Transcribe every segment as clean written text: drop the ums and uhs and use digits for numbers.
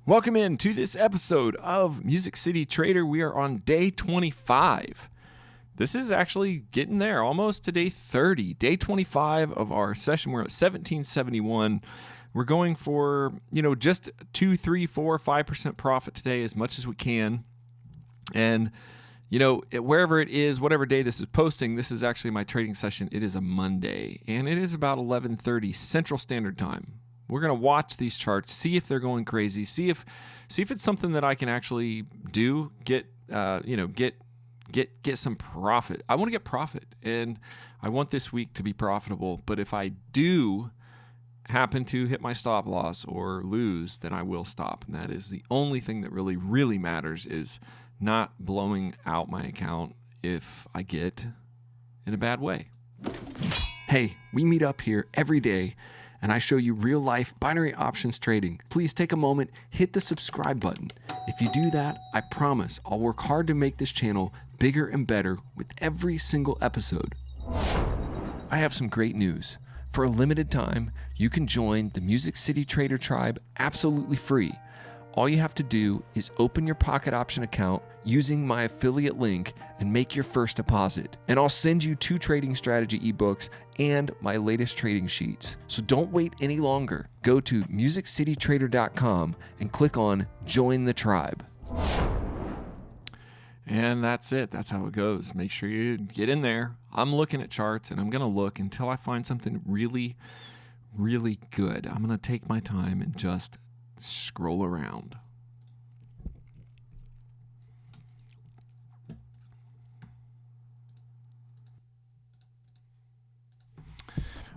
Welcome in to this episode of Music City Trader. We are on day 25. This is actually getting there, almost to day 30. Day 25 of our session. We're at 1771. We're going for, just 2, 3, 4, 5% profit today, as much as we can. And, wherever it is, whatever day this is posting, this is actually my trading session. It is a Monday, and it is about 11:30 Central Standard Time. We're going to watch these charts, see if they're going crazy, see if it's something that I can actually do, get some profit. I want to get profit, and I want this week to be profitable. But if I do happen to hit my stop loss or lose, then I will stop. And that is the only thing that really, really matters, is not blowing out my account if I get in a bad way. Hey, we meet up here every day, and I show you real-life binary options trading. Please take a moment, hit the subscribe button. If you do that, I promise I'll work hard to make this channel bigger and better with every single episode. I have some great news. For a limited time, you can join the Music City Trader Tribe absolutely free. All you have to do is open your pocket option account using my affiliate link and make your first deposit. And I'll send you 2 trading strategy ebooks and my latest trading sheets. So don't wait any longer. Go to musiccitytrader.com and click on Join the Tribe. And that's it. That's how it goes. Make sure you get in there. I'm looking at charts, and I'm going to look until I find something really, really good. I'm going to take my time and just scroll around.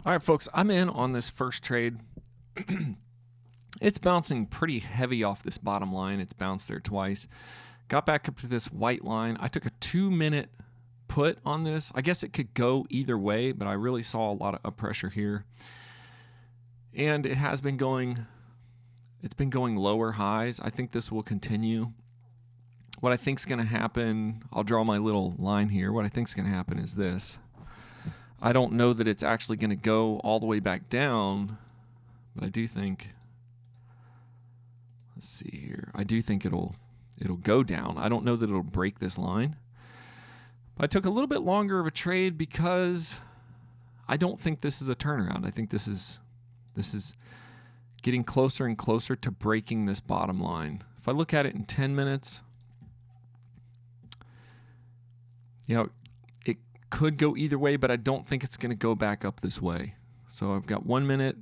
All right, folks, I'm in on this first trade. It's bouncing pretty heavy off this bottom line. It's bounced there twice. Got back up to this white line. I took a 2-minute put on this. I guess it could go either way, but I really saw a lot of up pressure here. And it has been going, it's been going lower highs. I think this will continue. What I think is going to happen, I'll draw my little line here. What I think is going to happen is this. I don't know that it's actually going to go all the way back down, but I do think, let's see here. I do think it'll go down. I don't know that it'll break this line. But I took a little bit longer of a trade because I don't think this is a turnaround. I think this is getting closer and closer to breaking this bottom line. If I look at it in 10 minutes, it could go either way, but I don't think it's going to go back up this way. So I've got 1 minute.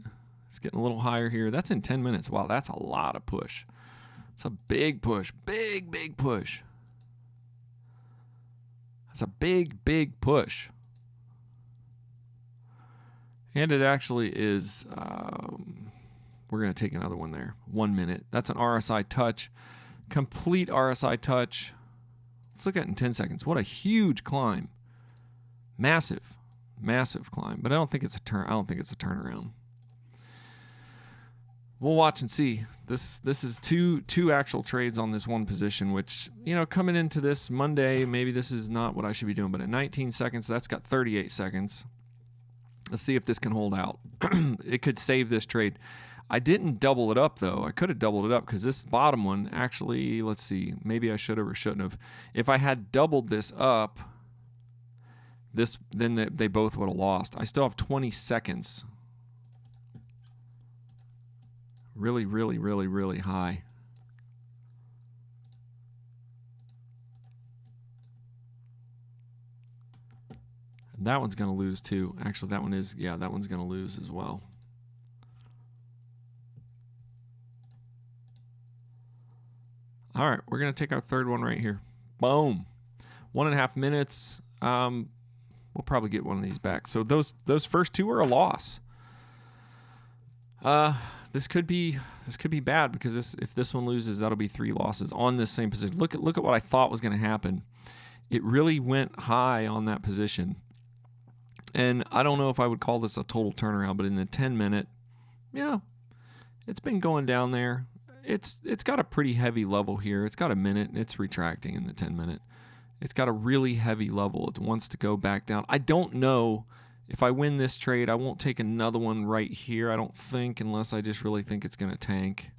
It's getting a little higher here. That's in 10 minutes. Wow, that's a lot of push. It's a big push. Big, big push. That's a big, big push. And it actually is, we're going to take another one there. 1 minute. That's an RSI touch. Complete RSI touch. Let's look at it in 10 seconds. What a huge climb. Massive, massive climb. But I don't think it's a turnaround. We'll watch and see. This is two actual trades on this one position, which, coming into this Monday, maybe this is not what I should be doing. But at 19 seconds, that's got 38 seconds. Let's see if this can hold out. It could save this trade. I didn't double it up, though. I could have doubled it up because this bottom one actually, let's see, maybe I should have or shouldn't have. If I had doubled this up, then they both would have lost. I still have 20 seconds. Really, really, really, really high. And that one's going to lose too. Actually, that one's going to lose as well. All right, we're going to take our third one right here. Boom. 1.5 minutes. We'll probably get one of these back. So those first two are a loss. This could be bad because if this one loses, that'll be 3 losses on this same position. Look at what I thought was going to happen. It really went high on that position. And I don't know if I would call this a total turnaround, but in the 10-minute, it's been going down there. It's got a pretty heavy level here. It's got a minute, and it's retracting in the 10-minute. It's got a really heavy level. It wants to go back down. I don't know if I win this trade. I won't take another one right here, I don't think, unless I just really think it's going to tank.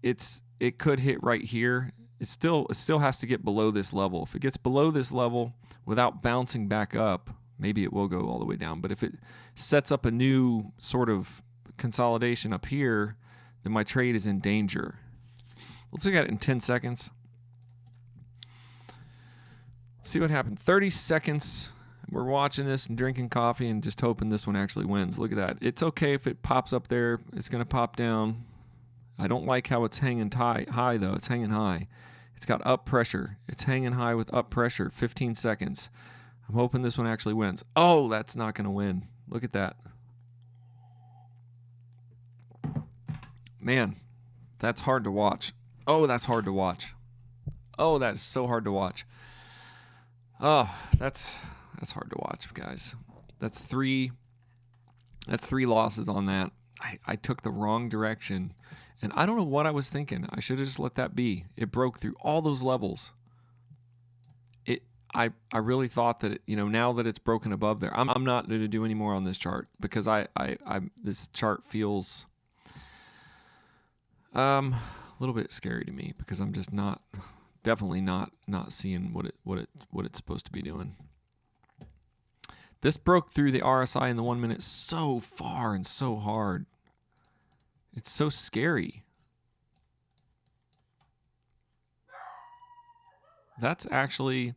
it could hit right here. It still has to get below this level. If it gets below this level without bouncing back up, maybe it will go all the way down. But if it sets up a new sort of consolidation up here, then my trade is in danger. Let's look at it in 10 seconds. See what happened. 30 seconds. We're watching this and drinking coffee and just hoping this one actually wins. Look at that. It's okay if it pops up there. It's going to pop down. I don't like how it's hanging high, though. It's hanging high. It's got up pressure. It's hanging high with up pressure. 15 seconds. I'm hoping this one actually wins. Oh, that's not going to win. Look at that. Man, that's hard to watch. Oh, that's hard to watch. Oh, that is so hard to watch. Oh, that's hard to watch, guys. That's three losses on that. I took the wrong direction, and I don't know what I was thinking. I should have just let that be. It broke through all those levels. I really thought that now that it's broken above there, I'm not going to do any more on this chart because this chart feels a little bit scary to me because I'm just definitely not seeing what it's supposed to be doing. This broke through the RSI in the 1 minute so far and so hard. It's so scary. That's actually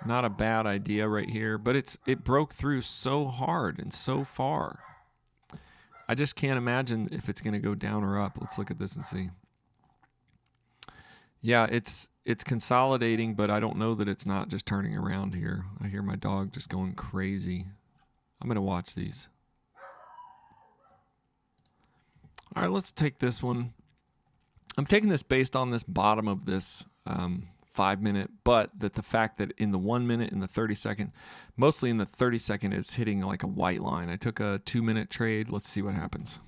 not a bad idea right here, but it broke through so hard and so far. I just can't imagine if it's going to go down or up. Let's look at this and see. Yeah, it's consolidating, but I don't know that it's not just turning around here. I hear my dog just going crazy. I'm going to watch these. All right, let's take this one. I'm taking this based on this bottom of this 5 minute, but that the fact that in the 1 minute and the 30 second, mostly in the 30 second, it's hitting like a white line. I took a 2 minute trade. Let's see what happens.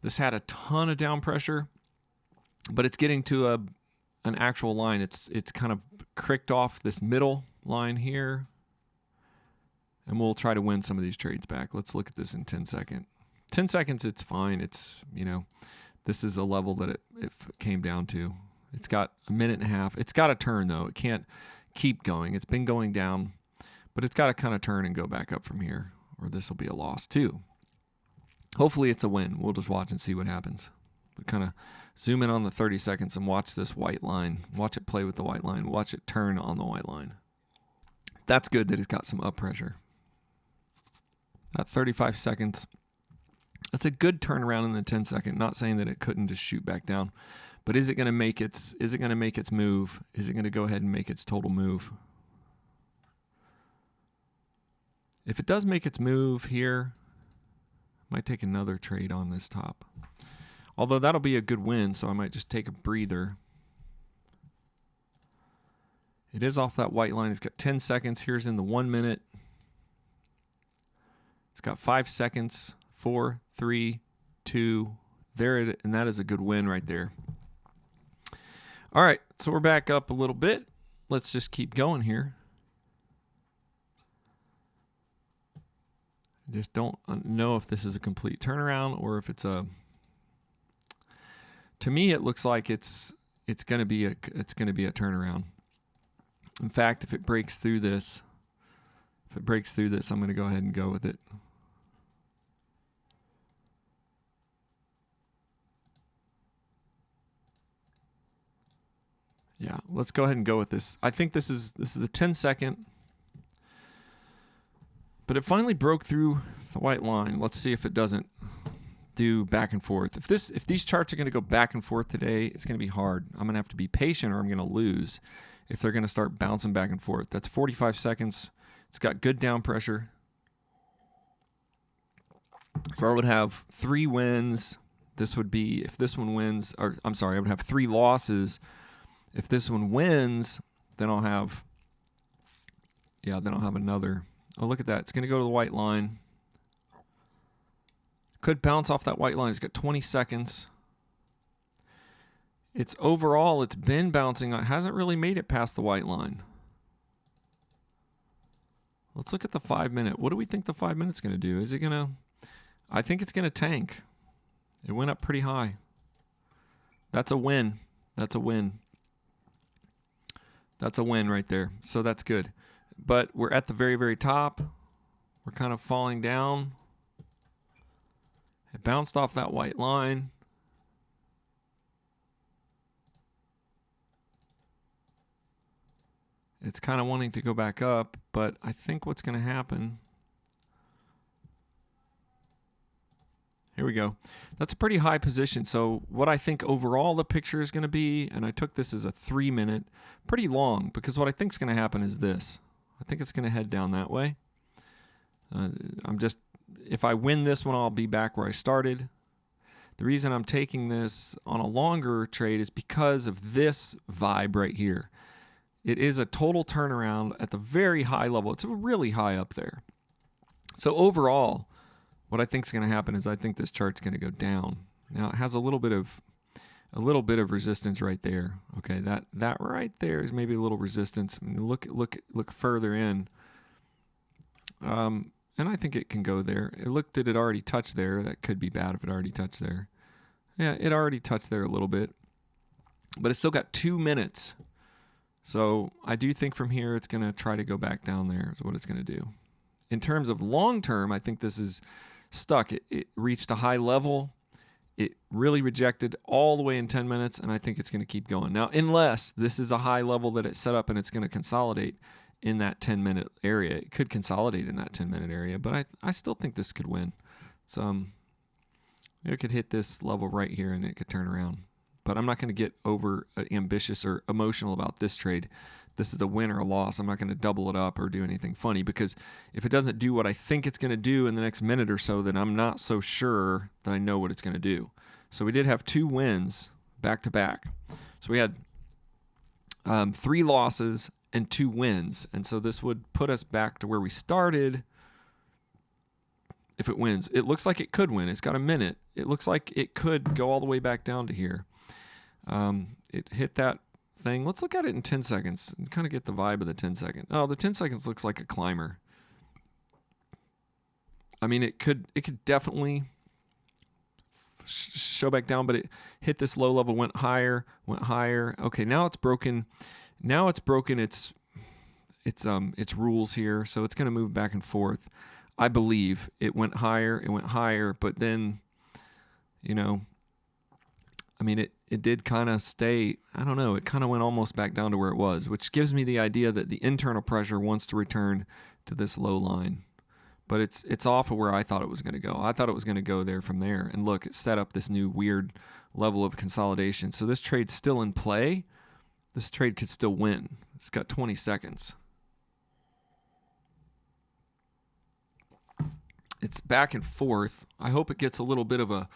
This had a ton of down pressure, but it's getting to an actual line. It's kind of cricked off this middle line here, and we'll try to win some of these trades back. Let's look at this in 10 seconds. 10 seconds, it's fine. It's, this is a level that it came down to. It's got a minute and a half. It's got to turn, though. It can't keep going. It's been going down, but it's got to kind of turn and go back up from here, or this will be a loss, too. Hopefully it's a win. We'll just watch and see what happens. But kind of zoom in on the 30 seconds and watch this white line. Watch it play with the white line. Watch it turn on the white line. That's good that it's got some up pressure. That 35 seconds, that's a good turnaround in the 10 second. Not saying that it couldn't just shoot back down. But is it going to make its move? Is it going to go ahead and make its total move? If it does make its move here, might take another trade on this top. Although that'll be a good win, so I might just take a breather. It is off that white line. It's got 10 seconds. Here's in the 1 minute. It's got 5 seconds. 4, 3, 2. There it is, and that is a good win right there. All right, so we're back up a little bit. Let's just keep going here. Just don't know if this is a complete turnaround or if it's a. To me, it looks like it's going to be a turnaround. In fact, if it breaks through this, I'm going to go ahead and go with it. Yeah, let's go ahead and go with this. I think this is a 10 second. But it finally broke through the white line. Let's see if it doesn't do back and forth. If these charts are going to go back and forth today, it's going to be hard. I'm going to have to be patient or I'm going to lose if they're going to start bouncing back and forth. That's 45 seconds. It's got good down pressure. So I would have 3 wins. This would be, if this one wins, or I'm sorry, I would have 3 losses. If this one wins, then I'll have another. Oh, look at that. It's going to go to the white line. Could bounce off that white line. It's got 20 seconds. It's been bouncing. It hasn't really made it past the white line. Let's look at the 5 minute. What do we think the 5 minute's going to do? I think it's going to tank. It went up pretty high. That's a win. That's a win. That's a win right there. So that's good. But we're at the very, very top. We're kind of falling down. It bounced off that white line. It's kind of wanting to go back up, but I think what's going to happen... Here we go. That's a pretty high position. So what I think overall the picture is going to be, and I took this as a 3-minute, pretty long, because what I think is going to happen is this. I think it's going to head down that way. If I win this one, I'll be back where I started. The reason I'm taking this on a longer trade is because of this vibe right here. It is a total turnaround at the very high level. It's really high up there. So overall, what I think is going to happen is I think this chart's going to go down. Now it has a little bit of resistance right there. Okay, that right there is maybe a little resistance. I mean, look further in, and I think it can go there. Did it already touch there? That could be bad if it already touched there. Yeah, it already touched there a little bit, but it's still got 2 minutes. So I do think from here it's going to try to go back down there is what it's going to do. In terms of long term, I think this is stuck. It reached a high level. It really rejected all the way in 10 minutes, and I think it's going to keep going. Now, unless this is a high level that it set up and it's going to consolidate in that 10-minute area. It could consolidate in that 10-minute area, but I still think this could win. So it could hit this level right here, and it could turn around. But I'm not going to get over ambitious or emotional about this trade. This is a win or a loss. I'm not going to double it up or do anything funny, because if it doesn't do what I think it's going to do in the next minute or so, then I'm not so sure that I know what it's going to do. So we did have 2 wins back to back. So we had 3 losses and 2 wins. And so this would put us back to where we started if it wins. It looks like it could win. It's got a minute. It looks like it could go all the way back down to here. It hit that thing. Let's look at it in 10 seconds and kind of get the vibe of the 10 second. Oh, the 10 seconds looks like a climber. I mean, it could definitely show back down, but it hit this low level, went higher. Okay, now it's broken. Now it's broken its rules here, so it's going to move back and forth. I believe it went higher, but then, I mean, it did kind of stay, I don't know, it kind of went almost back down to where it was, which gives me the idea that the internal pressure wants to return to this low line. But it's off of where I thought it was going to go. I thought it was going to go there from there. And look, it set up this new weird level of consolidation. So this trade's still in play. This trade could still win. It's got 20 seconds. It's back and forth. I hope it gets a little bit of a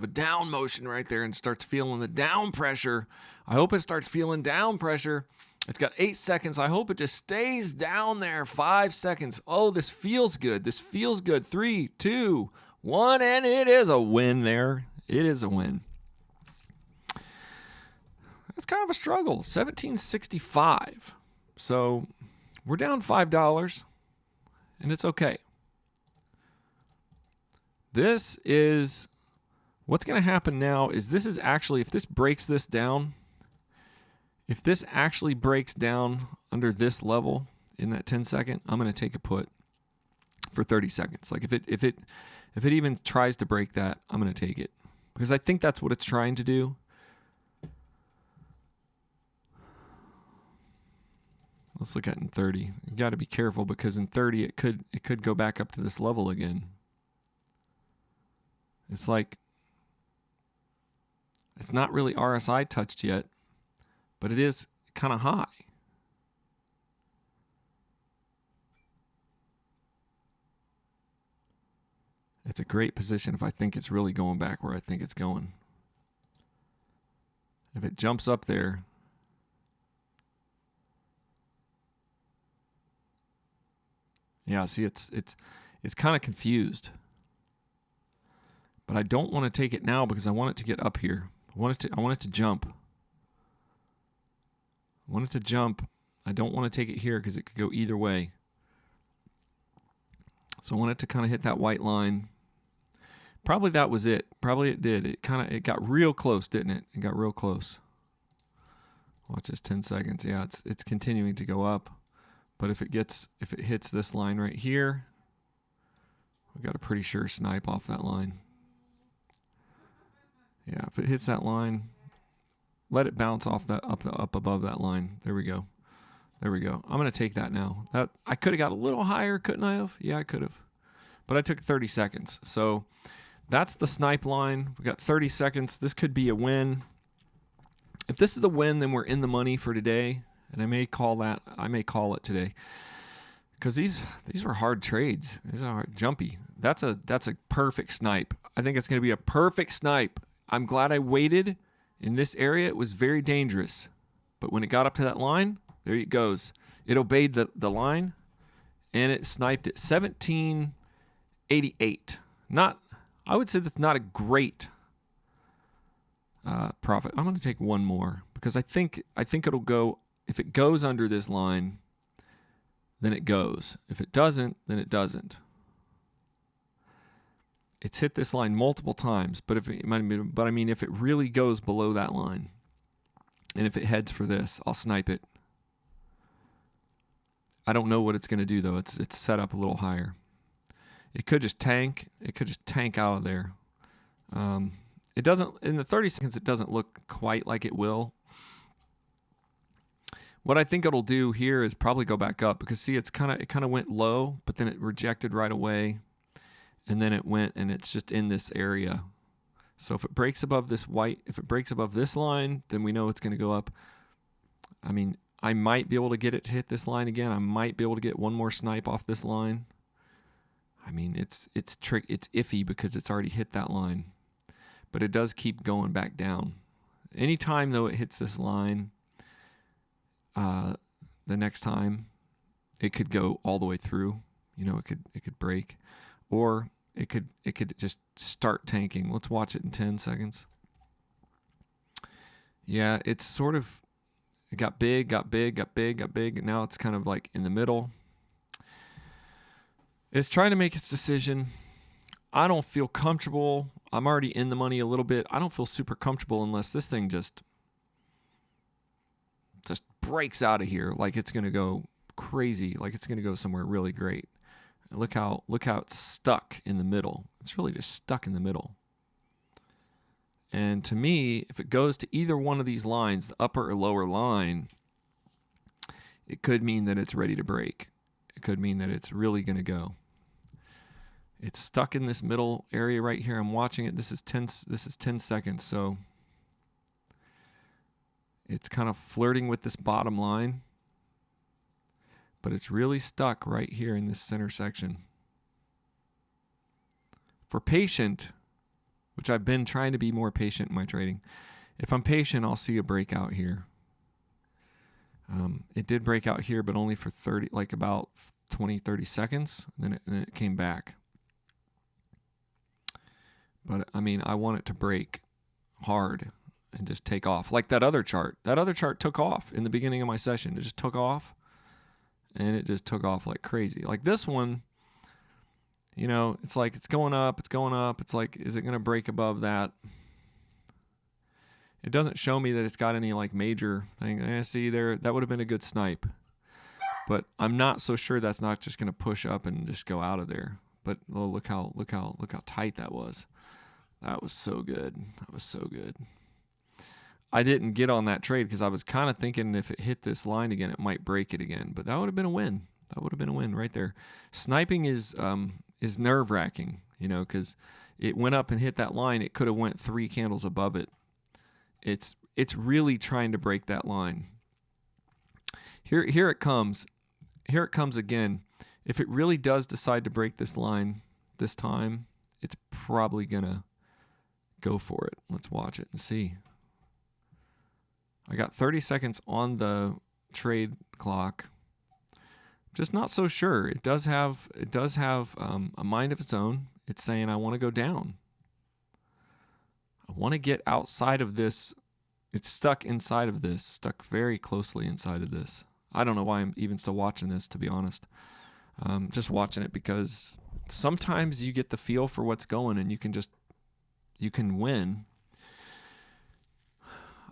down motion right there and starts feeling the down pressure. I hope it starts feeling down pressure. It's got 8 seconds. I hope it just stays down there. 5 seconds. Oh, this feels good. 3, 2, 1, and it is a win there. It is a win. It's kind of a struggle. 1765. So we're down $5, and it's okay. This is what's going to happen now is this is actually, if this breaks this down, if this actually breaks down under this level in that 10 second, I'm going to take a put for 30 seconds. Like if it even tries to break that, I'm going to take it because I think that's what it's trying to do. Let's look at it in 30. You got to be careful because in 30 it could go back up to this level again. It's like it's not really RSI touched yet, but it is kind of high. It's a great position if I think it's really going back where I think it's going. If it jumps up there, yeah, see it's kind of confused. But I don't want to take it now because I want it to get up here. I want it to jump. I want it to jump. I don't want to take it here because it could go either way. So I want it to kind of hit that white line. Probably that was it. Probably it did. It got real close, didn't it? It got real close. Watch this, 10 seconds. Yeah, it's continuing to go up. But if it hits this line right here, we got a pretty sure snipe off that line. Yeah, if it hits that line, let it bounce off that up above that line. There we go. There we go. I'm going to take that now. That I could have got a little higher, couldn't I have? Yeah, I could have. But I took 30 seconds. So that's the snipe line. We got 30 seconds. This could be a win. If this is a win, then we're in the money for today. And I may call it today. Because these were hard trades. These are hard, jumpy. That's a perfect snipe. I think it's going to be a perfect snipe. I'm glad I waited in this area. It was very dangerous. But when it got up to that line, there it goes. It obeyed the line, and it sniped it. 1788. I would say that's not a great profit. I'm going to take one more because I think it'll go. If it goes under this line, then it goes. If it doesn't, then it doesn't. It's hit this line multiple times, but if it really goes below that line, and if it heads for this, I'll snipe it. I don't know what it's going to do though. It's set up a little higher. It could just tank. It could just tank out of there. It doesn't, in the 30 seconds, it doesn't look quite like it will. What I think it'll do here is probably go back up because see, it kind of went low, but then it rejected right away, and then it went and it's just in this area. So if it breaks above this if it breaks above this line, then we know it's going to go up. I mean, I might be able to get it to hit this line again. I might be able to get one more snipe off this line. I mean, it's iffy because it's already hit that line, but it does keep going back down. Anytime though it hits this line, the next time it could go all the way through. You know, it could break, or it could just start tanking. Let's watch it in 10 seconds. Yeah, it's sort of, it got big, and now it's kind of like in the middle. It's trying to make its decision. I don't feel comfortable. I'm already in the money a little bit. I don't feel super comfortable unless this thing just breaks out of here, like it's going to go crazy, like it's going to go somewhere really great. Look how it's stuck in the middle. It's really just stuck in the middle. And to me, if it goes to either one of these lines, the upper or lower line, it could mean that it's ready to break. It could mean that it's really going to go. It's stuck in this middle area right here. I'm watching it. This is 10 seconds, so it's kind of flirting with this bottom line, but it's really stuck right here in this center section. For patient, which I've been trying to be more patient in my trading, if I'm patient, I'll see a breakout here. It did break out here, but only for about 20-30 seconds, and then it came back. But I mean, I want it to break hard and just take off. Like that other chart. That other chart took off in the beginning of my session. It just took off, and it just took off like crazy. Like this one, you know, it's like it's going up. It's like, is it going to break above that? It doesn't show me that it's got any like major thing. See there, that would have been a good snipe. But I'm not so sure that's not just going to push up and just go out of there. But oh, look how tight that was. That was so good. That was so good. I didn't get on that trade because I was kind of thinking if it hit this line again, it might break it again. But that would have been a win. That would have been a win right there. Sniping is nerve-wracking, you know, because it went up and hit that line. It could have went 3 candles above it. It's really trying to break that line. Here it comes. Here it comes again. If it really does decide to break this line this time, it's probably going to go for it. Let's watch it and see. I got 30 seconds on the trade clock. Just not so sure. It does have a mind of its own. It's saying I want to go down. I want to get outside of this. It's stuck inside of this, stuck very closely inside of this. I don't know why I'm even still watching this, to be honest. Just watching it because sometimes you get the feel for what's going and you can win.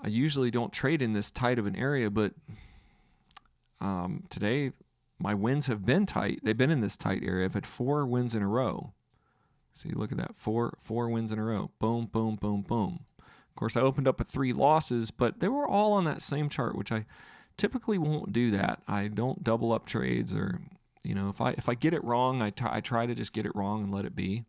I usually don't trade in this tight of an area, but today my wins have been tight. They've been in this tight area. I've had 4 wins in a row. See, look at that. Four wins in a row. Boom, boom, boom, boom. Of course, I opened up with 3 losses, but they were all on that same chart, which I typically won't do that. I don't double up trades, or, if I get it wrong, I try to just get it wrong and let it be.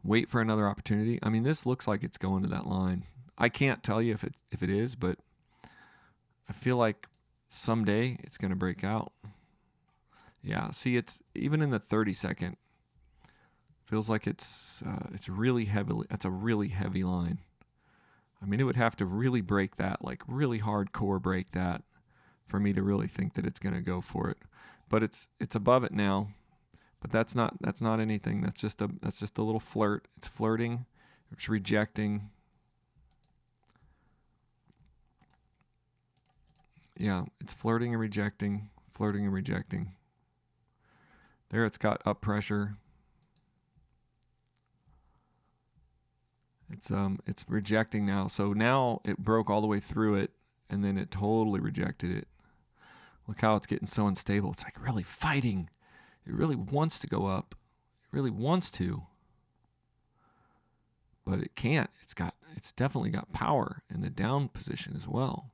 Wait for another opportunity. I mean, this looks like it's going to that line. I can't tell you if it is, but I feel like someday it's going to break out. Yeah, see, it's even in the 30-second. Feels like it's really heavily. That's a really heavy line. I mean, it would have to really break that, like really hardcore break that, for me to really think that it's going to go for it. But it's above it now. But that's not anything. That's just a little flirt. It's flirting. It's rejecting. Yeah, it's flirting and rejecting, flirting and rejecting. There, it's got up pressure. It's rejecting now. So now it broke all the way through it, and then it totally rejected it. Look how it's getting so unstable. It's like really fighting. It really wants to go up. It really wants to. But it can't. It's definitely got power in the down position as well.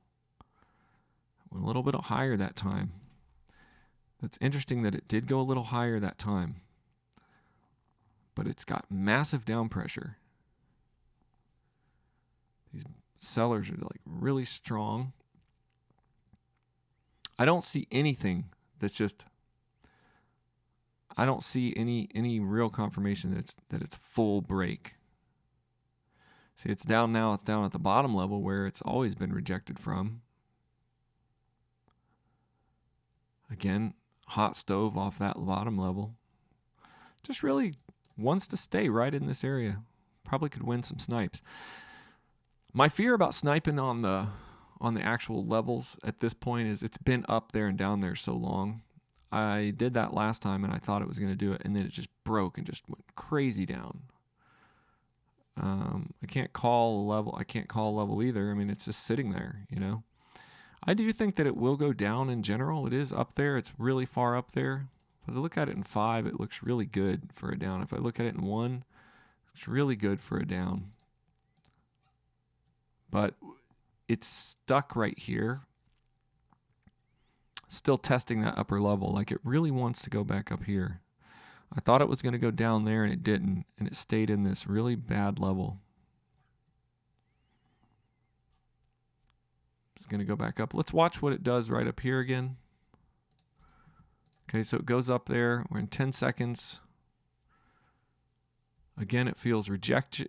Went a little bit higher that time. That's interesting that it did go a little higher that time. But it's got massive down pressure. These sellers are like really strong. I don't see anything that's just, I don't see any real confirmation that it's full break. See, it's down now. It's down at the bottom level where it's always been rejected from. Again, hot stove off that bottom level. Just really wants to stay right in this area. Probably could win some snipes. My fear about sniping on the actual levels at this point is it's been up there and down there so long. I did that last time and I thought it was going to do it, and then it just broke and just went crazy down. I can't call a level. I can't call a level either. I mean, it's just sitting there, I do think that it will go down in general. It is up there. It's really far up there. But if I look at it in 5, it looks really good for a down. If I look at it in 1, it's really good for a down. But it's stuck right here. Still testing that upper level. Like, it really wants to go back up here. I thought it was going to go down there, and it didn't. And it stayed in this really bad level. It's going to go back up. Let's watch what it does right up here again. Okay, so it goes up there. We're in 10 seconds. Again, it feels rejection.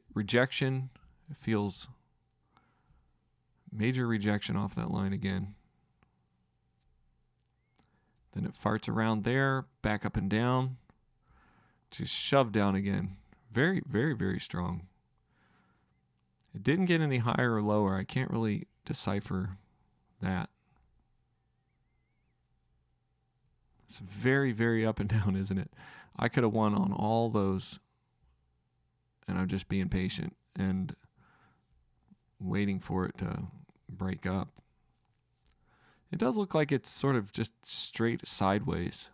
It feels major rejection off that line again. Then it farts around there, back up and down. Just shoved down again. Very, very, very strong. It didn't get any higher or lower. I can't really decipher that. It's very, very up and down, isn't it? I could have won on all those, and I'm just being patient and waiting for it to break up. It does look like it's sort of just straight sideways.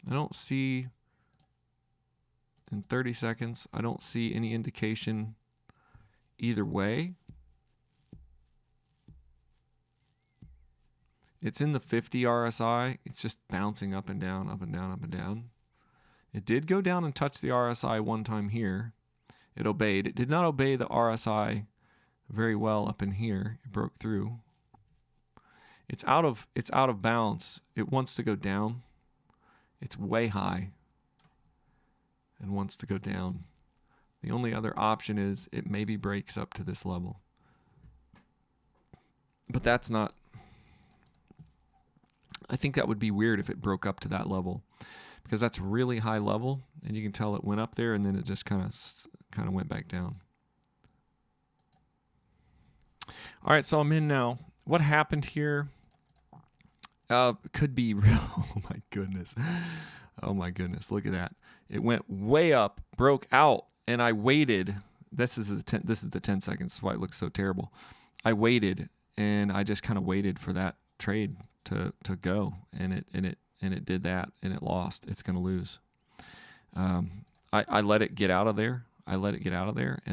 I don't see, in 30 seconds, I don't see any indication either way. It's in the 50 RSI. It's just bouncing up and down, up and down, up and down. It did go down and touch the RSI one time here. It obeyed. It did not obey the RSI very well up in here. It broke through. It's out of bounds. It wants to go down. It's way high and wants to go down. The only other option is it maybe breaks up to this level. But that's not, I think that would be weird if it broke up to that level, because that's really high level, and you can tell it went up there and then it just kind of went back down. All right, so I'm in now. What happened here Could be real. Oh my goodness. Oh my goodness. Look at that. It went way up, broke out, and I waited. This is the 10 seconds. That's why it looks so terrible. I waited, and I just kind of waited for that trade to go, and it did that, and it lost. It's going to lose. I let it get out of there. And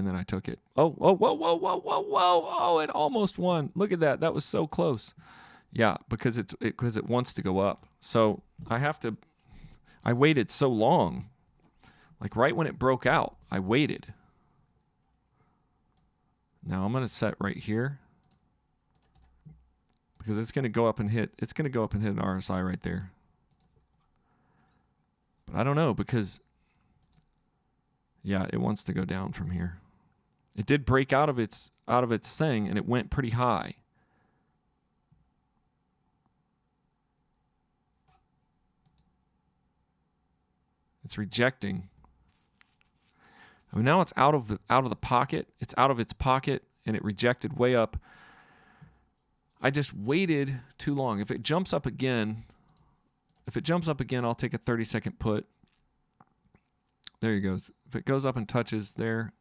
then I took it. Oh, whoa! It almost won. Look at that. That was so close. Yeah, because it wants to go up. So I waited so long. Like right when it broke out, I waited. Now I'm going to set right here because it's going to go up and hit an RSI right there. But I don't know because yeah, it wants to go down from here. It did break out of its thing and it went pretty high. It's rejecting. I mean, now it's out of the pocket. It's out of its pocket, and it rejected way up. I just waited too long. If it jumps up again, I'll take a 30-second put. There he goes. If it goes up and touches there,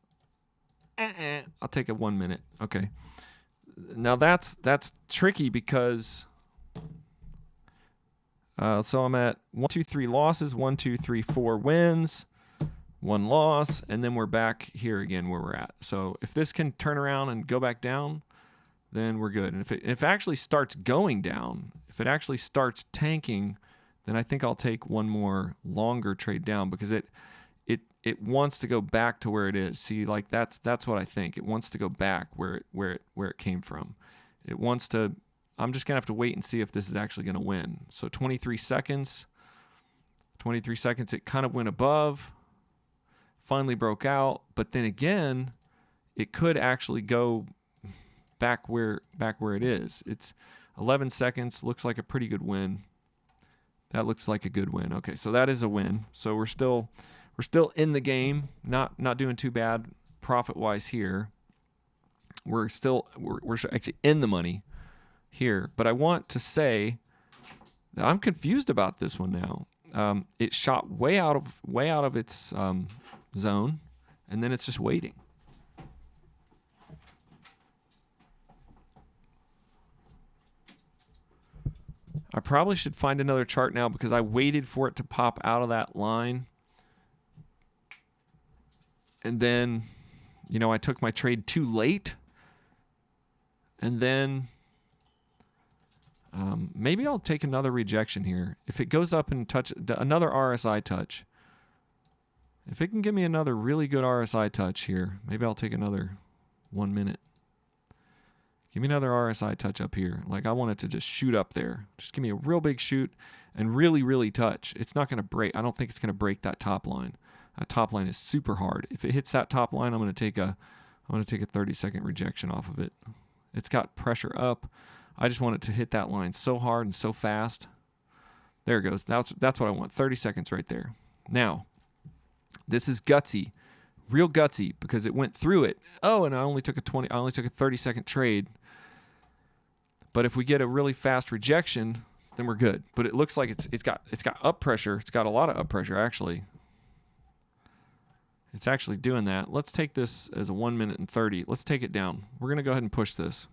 I'll take a 1 minute. Okay. Now that's tricky because. So I'm at 1, 2, 3 losses, 1, 2, 3, 4 wins, 1 loss, and then we're back here again where we're at. So if this can turn around and go back down, then we're good. And if it actually starts going down, if it actually starts tanking, then I think I'll take one more longer trade down because it wants to go back to where it is. See, like that's what I think. It wants to go back where it came from. It wants to. I'm just going to have to wait and see if this is actually going to win. So 23 seconds. 23 seconds, it kind of went above, finally broke out, but then again, it could actually go back where it is. It's 11 seconds, looks like a pretty good win. That looks like a good win. Okay, so that is a win. So we're still in the game, not doing too bad profit-wise here. We're actually in the money here, but I want to say that I'm confused about this one now. It shot way out of its zone, and then it's just waiting. I probably should find another chart now because I waited for it to pop out of that line, and then, I took my trade too late, and then. Maybe I'll take another rejection here. If it goes up and touch another RSI touch, if it can give me another really good RSI touch here, maybe I'll take another 1 minute. Give me another RSI touch up here. Like I want it to just shoot up there. Just give me a real big shoot and really, really touch. It's not going to break. I don't think it's going to break that top line. That top line is super hard. If it hits that top line, I'm going to take a 30-second rejection off of it. It's got pressure up. I just want it to hit that line so hard and so fast. There it goes. That's what I want. 30 seconds right there. Now, this is gutsy, real gutsy, because it went through it. Oh, and I only took a 30-second trade. But if we get a really fast rejection, then we're good. But it looks like it's got up pressure. It's got a lot of up pressure actually. It's actually doing that. Let's take this as a 1 minute and 30. Let's take it down. We're going to go ahead and push this.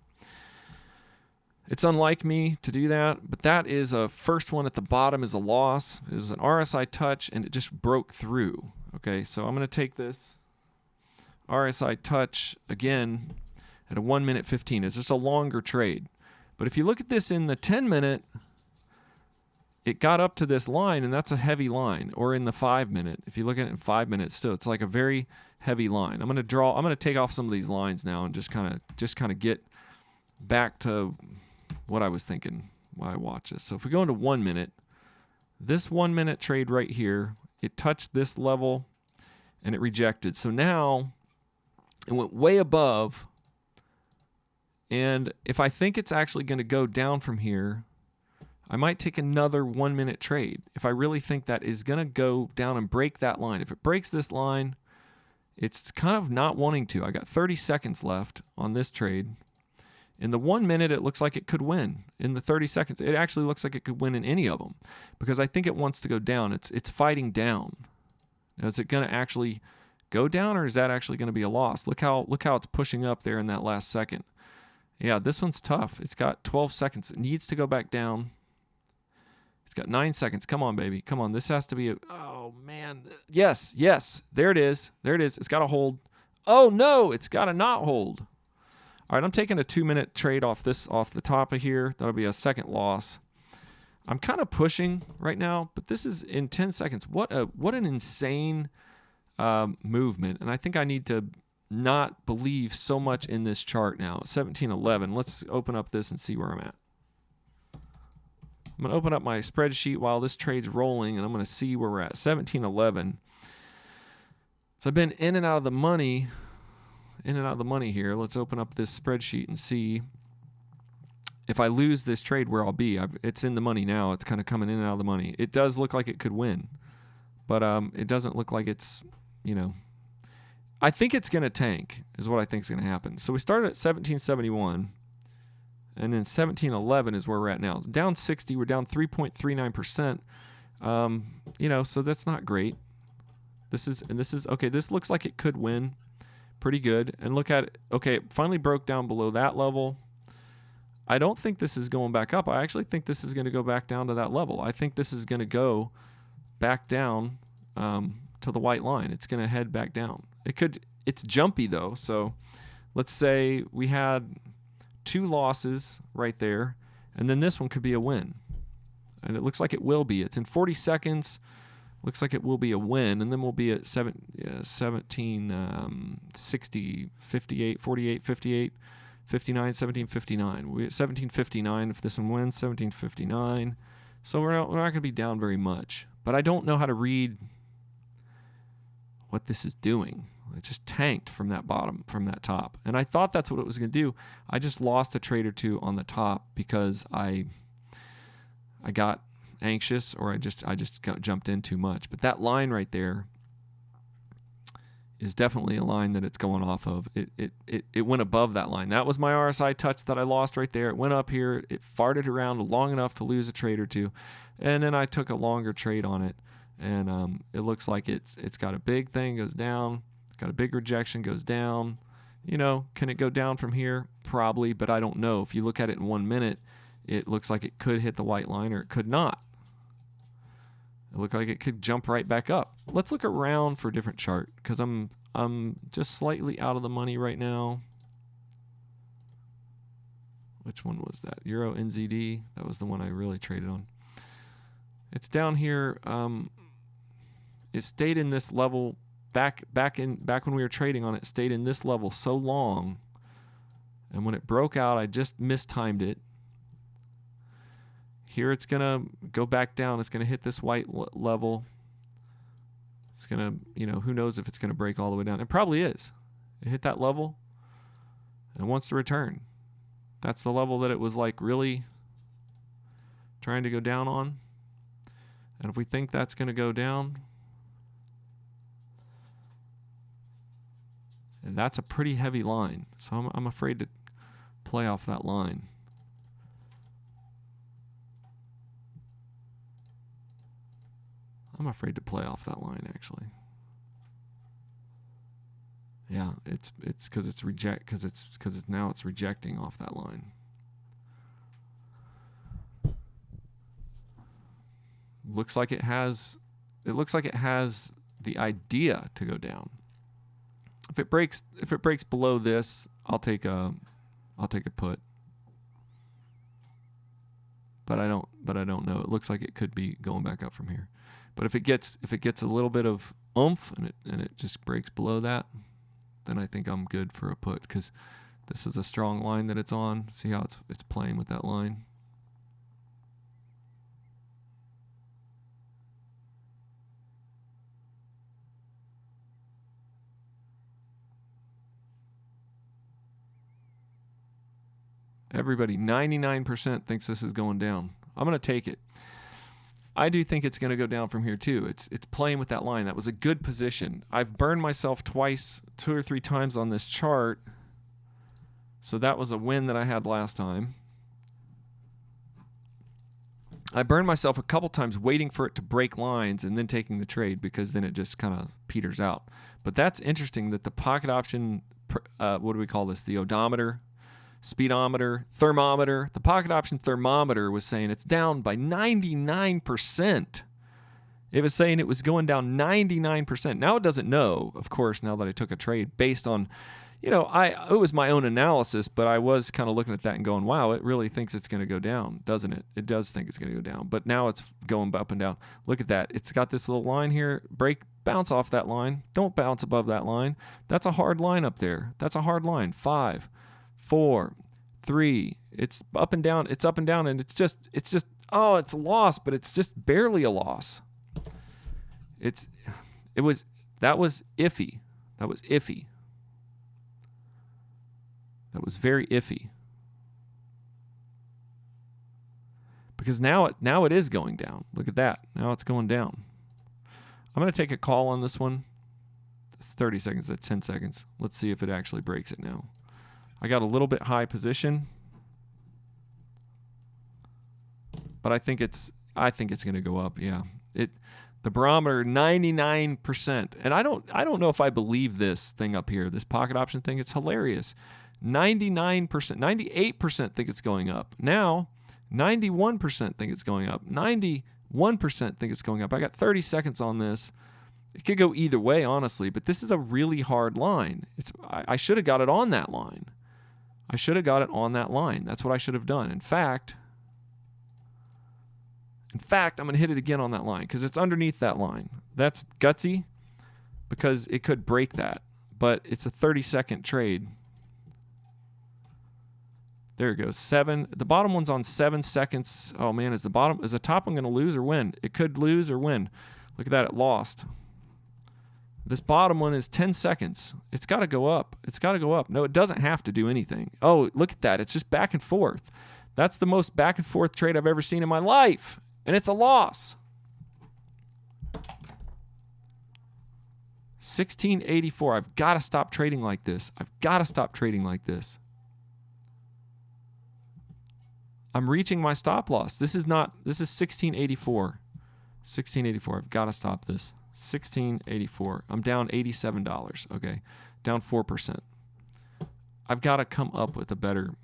It's unlike me to do that, but that is a first one at the bottom is a loss. It was an RSI touch, and it just broke through. Okay, so I'm going to take this RSI touch again at a 1 minute 15. It's just a longer trade. But if you look at this in the 10 minute, it got up to this line, and that's a heavy line. Or in the 5 minute, if you look at it in 5 minutes still, it's like a very heavy line. I'm going to take off some of these lines now and just kind of get back to what I was thinking when I watched this. So if we go into 1 minute, this 1 minute trade right here, it touched this level and it rejected. So now it went way above. And if I think it's actually going to go down from here, I might take another 1 minute trade. If I really think that is going to go down and break that line. If it breaks this line, it's kind of not wanting to. I got 30 seconds left on this trade. In the 1 minute, it looks like it could win. In the 30 seconds, it actually looks like it could win in any of them because I think it wants to go down. It's fighting down. Now, is it going to actually go down, or is that actually going to be a loss? Look how it's pushing up there in that last second. Yeah, this one's tough. It's got 12 seconds. It needs to go back down. It's got 9 seconds. Come on, baby. Come on. This has to be oh, man. Yes. There it is. It's got to hold. Oh, no. It's got to not hold. All right, I'm taking a 2-minute trade off the top of here. That'll be a second loss. I'm kind of pushing right now, but this is in 10 seconds. What an insane movement. And I think I need to not believe so much in this chart now. 1711. Let's open up this and see where I'm at. I'm going to open up my spreadsheet while this trade's rolling, and I'm going to see where we're at. 1711. So I've been in and out of the money here. Let's open up this spreadsheet and see if I lose this trade where I'll be. It's in the money now. It's kind of coming in and out of the money. It does look like it could win, but it doesn't look like it's, I think it's going to tank is what I think is going to happen. So we started at 1771, and then 1711 is where we're at now. Down 60, we're down 3.39%. So that's not great. This is okay. This looks like it could win pretty good. And look at it. Okay, it finally broke down below that level. I don't think this is going back up. I actually think this is going to go back down to that level. I think this is going to go back down to the white line. It's going to head back down. It's jumpy though. So let's say we had 2 losses right there, and then this one could be a win. And it looks like it will be. It's in 40 seconds. Looks like it will be a win, and then we'll be at 1760, 58, 48, 58, 59, 1759. We're at 1759 if this one wins, 1759. So we're not going to be down very much. But I don't know how to read what this is doing. It just tanked from that bottom, from that top. And I thought that's what it was going to do. I just lost a trade or two on the top because I got anxious, or I just jumped in too much. But that line right there is definitely a line that it's going off of. It went above that line. That was my RSI touch that I lost right there. It went up here. It farted around long enough to lose a trade or two, and then I took a longer trade on it. And it looks like it's got a big thing, goes down. It's got a big rejection, goes down. Can it go down from here? Probably, but I don't know. If you look at it in 1 minute, it looks like it could hit the white line, or it could not. It looked like it could jump right back up. Let's look around for a different chart, because I'm just slightly out of the money right now. Which one was that? Euro NZD. That was the one I really traded on. It's down here. It stayed in this level back when we were trading on it. Stayed in this level so long, and when it broke out, I just mistimed it. Here it's going to go back down. It's going to hit this white level. It's going to, who knows if it's going to break all the way down. It probably is. It hit that level and it wants to return. That's the level that it was like really trying to go down on. And if we think that's going to go down, and that's a pretty heavy line. So I'm afraid to play off that line. I'm afraid to play off that line, actually. Yeah, it's because it's now it's rejecting off that line. Looks like it has the idea to go down. If it breaks below this, I'll take a put. But I don't know. It looks like it could be going back up from here. But if it gets a little bit of oomph and it just breaks below that, then I think I'm good for a put, because this is a strong line that it's on. See how it's playing with that line. Everybody, 99% thinks this is going down. I'm going to take it. I do think it's going to go down from here too. It's playing with that line. That was a good position. I've burned myself twice, 2 or 3 times on this chart So that was a win that I had last time. I burned myself a couple times waiting for it to break lines and then taking the trade, because then it just kind of peters out. But that's interesting that the pocket option, what do we call this? The odometer, speedometer, thermometer. The pocket option thermometer was saying it's down by 99%. It was saying it was going down 99%. Now it doesn't know, of course, now that I took a trade based on, it was my own analysis, but I was kind of looking at that and going, wow, it really thinks it's going to go down, doesn't it? It does think it's going to go down, but now it's going up and down. Look at that. It's got this little line here. Bounce off that line. Don't bounce above that line. That's a hard line up there. That's a hard line. 5, 4, 3. It's up and down. It's up and down, and it's just, oh, it's a loss, but it's just barely a loss. That was iffy. That was iffy. That was very iffy. Because now it is going down. Look at that. Now it's going down. I'm going to take a call on this one. It's 30 seconds. That's 10 seconds. Let's see if it actually breaks it now. I got a little bit high position, but I think it's going to go up. Yeah. The barometer 99%. And I don't know if I believe this thing up here, this pocket option thing. It's hilarious. 99%, 98% think it's going up. Now, 91% think it's going up. 91% think it's going up. I got 30 seconds on this. It could go either way, honestly, but this is a really hard line. I should have got it on that line. That's what I should have done. In fact, I'm going to hit it again on that line because it's underneath that line. That's gutsy because it could break that, but it's a 30-second trade. There it goes. 7. The bottom one's on 7 seconds. Oh man, is the top one going to lose or win? It could lose or win. Look at that, it lost. This bottom one is 10 seconds. It's got to go up. No, it doesn't have to do anything. Oh, look at that. It's just back and forth. That's the most back and forth trade I've ever seen in my life. And it's a loss. 1684. I've got to stop trading like this. I'm reaching my stop loss. This is 1684. 1684. I've got to stop this. 1684. I'm down $87. Okay. Down 4%. I've got to come up with a better.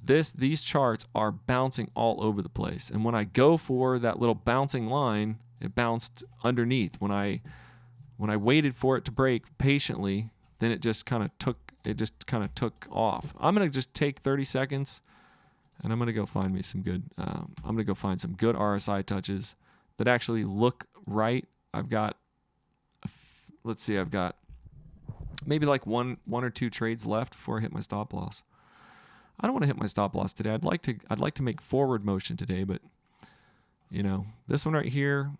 These charts are bouncing all over the place. And when I go for that little bouncing line, it bounced underneath. When I waited for it to break patiently, then it just kind of took off. I'm going to just take 30 seconds and I'm going to go find me some good, I'm going to go find some good RSI touches that actually look right. I've got maybe like one or two trades left before I hit my stop loss. I don't want to hit my stop loss today. I'd like to make forward motion today, but this one right here,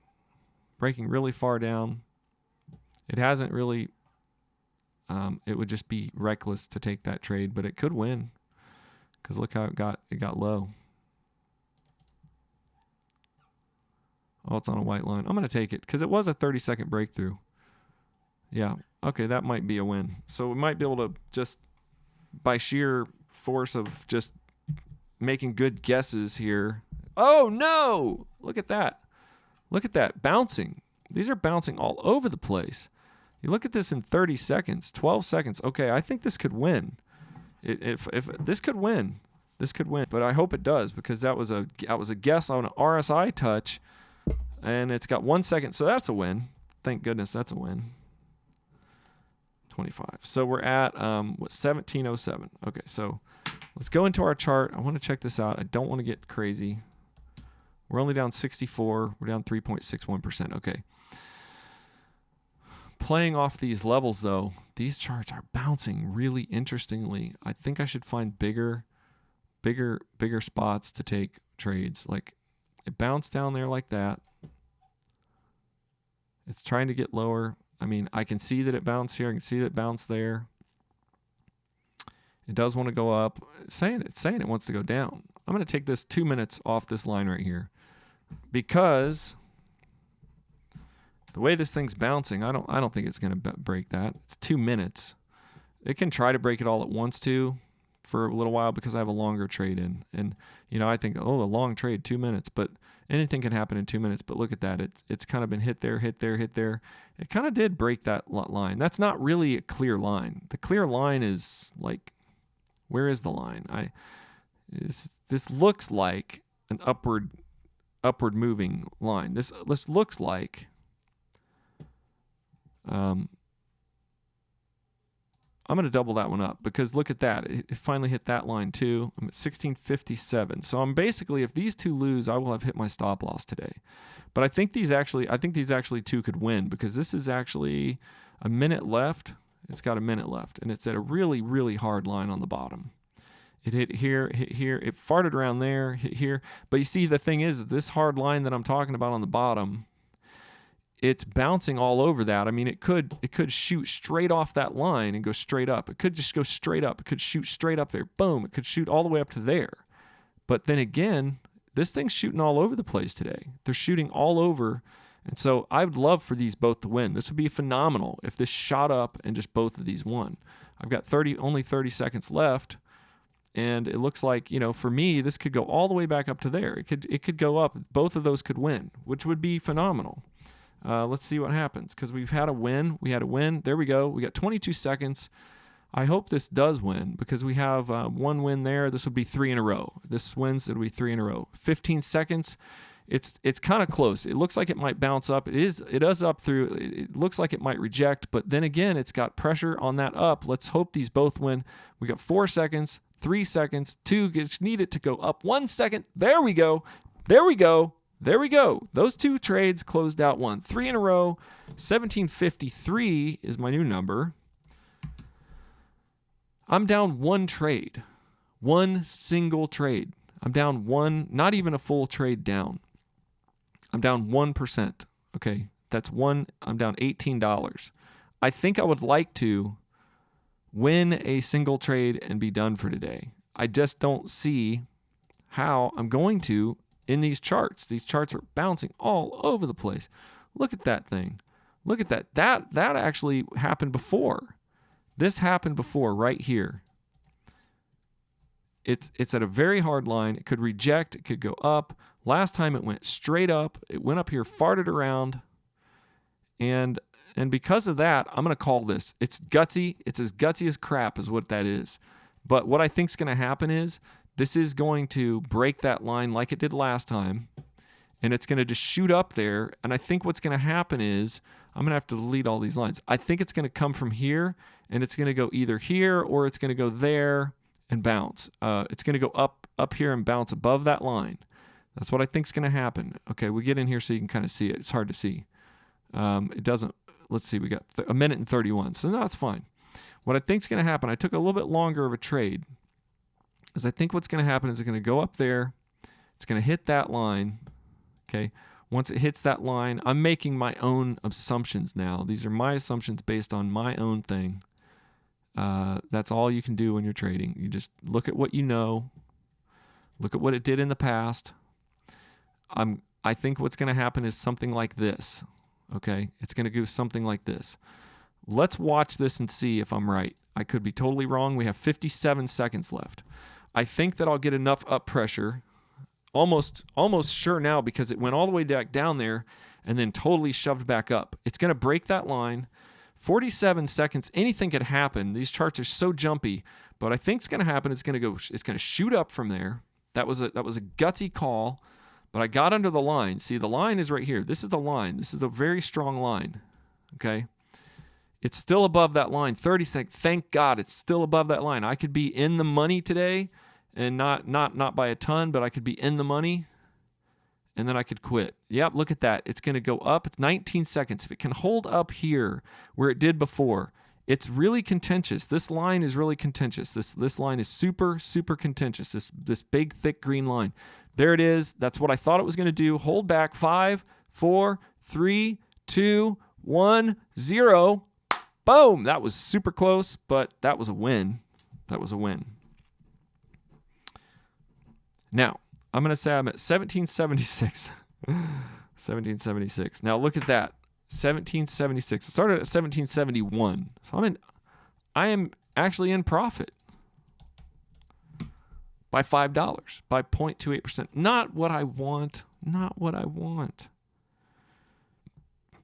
breaking really far down. It hasn't really, it would just be reckless to take that trade, but it could win because look how it got low. Oh, it's on a white line. I'm going to take it because it was a 30-second breakthrough. Yeah. Okay. That might be a win. So we might be able to just by sheer force of just making good guesses here. Oh no, look at that bouncing. These are bouncing all over the place. You look at this in 30 seconds, 12 seconds. Okay, I think this could win. If this could win, but I hope it does because that was a guess on an RSI touch, and it's got 1 second, so that's a win. Thank goodness that's a win. 25. So we're at 1707. Okay, so let's go into our chart. I want to check this out. I don't want to get crazy. We're only down 64. We're down 3.61%. Okay. Playing off these levels, though, these charts are bouncing really interestingly. I think I should find bigger spots to take trades. Like it bounced down there like that. It's trying to get lower. I mean, I can see that it bounced here. I can see that it bounced there. It does want to go up. It's saying it wants to go down. I'm going to take this 2 minutes off this line right here because the way this thing's bouncing, I don't think it's going to break that. It's 2 minutes. It can try to break it all at once too for a little while because I have a longer trade in. And, I think, a long trade, 2 minutes, but anything can happen in 2 minutes. But look at that. It's kind of been hit there, hit there, hit there. It kind of did break that line. That's not really a clear line. The clear line is like, where is the line? This looks like an upward moving line. This looks like I'm going to double that one up because look at that. It finally hit that line too. I'm at 1657. So I'm basically, if these two lose, I will have hit my stop loss today. But I think these actually two could win because this is actually a minute left. It's got a minute left, and it's at a really, really hard line on the bottom. It hit here, it farted around there, hit here. But you see, the thing is, this hard line that I'm talking about on the bottom, it's bouncing all over that. I mean, it could shoot straight off that line and go straight up. It could just go straight up. It could shoot straight up there. Boom. It could shoot all the way up to there. But then again, this thing's shooting all over the place today. They're shooting all over. And so I would love for these both to win. This would be phenomenal if this shot up and just both of these won. I've got only 30 seconds left. And it looks like, for me, this could go all the way back up to there. It could go up. Both of those could win, which would be phenomenal. Let's see what happens because we've had a win. We had a win. There we go. We got 22 seconds. I hope this does win because we have one win there. This would be 3 in a row. This wins. It'll be 3 in a row. 15 seconds. It's kind of close. It looks like it might bounce up. It does up through. It looks like it might reject, but then again, it's got pressure on that up. Let's hope these both win. We got 4 seconds, 3 seconds, 2. Just need it to go up 1 second. There we go. There we go. There we go. Those two trades closed out 1. 3 in a row. 1753 is my new number. I'm down 1 trade. 1 single trade. I'm down 1, not even a full trade down. I'm down 1%. Okay, that's 1. I'm down $18. I think I would like to win a single trade and be done for today. I just don't see how I'm going to in these charts. These charts are bouncing all over the place. Look at that thing. Look at that. That actually happened before. This happened before right here. It's at a very hard line. It could reject. It could go up. Last time it went straight up. It went up here, farted around. And because of that, I'm going to call this. It's gutsy. It's as gutsy as crap is what that is. But what I think is going to happen is this is going to break that line like it did last time, and it's going to just shoot up there. And I think what's going to happen is I'm going to have to delete all these lines. I think it's going to come from here, and it's going to go either here or it's going to go there and bounce. It's going to go up here and bounce above that line. That's what I think is going to happen. Okay, we get in here so you can kind of see it. It's hard to see. It doesn't. Let's see. We got a minute and 31, so no, that's fine. What I think is going to happen, I took a little bit longer of a trade, is I think what's going to happen is it's going to go up there. It's going to hit that line. Okay. Once it hits that line, I'm making my own assumptions now. These are my assumptions based on my own thing. That's all you can do when you're trading. You just look at what you know. Look at what it did in the past. I think what's going to happen is something like this. Okay. It's going to do something like this. Let's watch this and see if I'm right. I could be totally wrong. We have 57 seconds left. I think that I'll get enough up pressure, almost sure now, because it went all the way back down there and then totally shoved back up. It's going to break that line. 47 seconds, anything could happen. These charts are so jumpy, but I think it's going to happen. It's going to shoot up from there. That was a gutsy call, but I got under the line. See, the line is right here. This is the line. This is a very strong line. Okay. It's still above that line. 30 seconds. Thank God it's still above that line. I could be in the money today, and not by a ton, but I could be in the money, and then I could quit. Yep, look at that. It's going to go up. It's 19 seconds. If it can hold up here where it did before, it's really contentious. This line is really contentious. This line is super, super contentious, this big, thick green line. There it is. That's what I thought it was going to do. Hold back. 5, 4, 3, 2, 1, 0. Boom! That was super close, but that was a win. That was a win. Now, I'm going to say I'm at 1776. 1776. Now, look at that. 1776. I started at 1771. So I am actually in profit by $5, by 0.28%. Not what I want. Not what I want.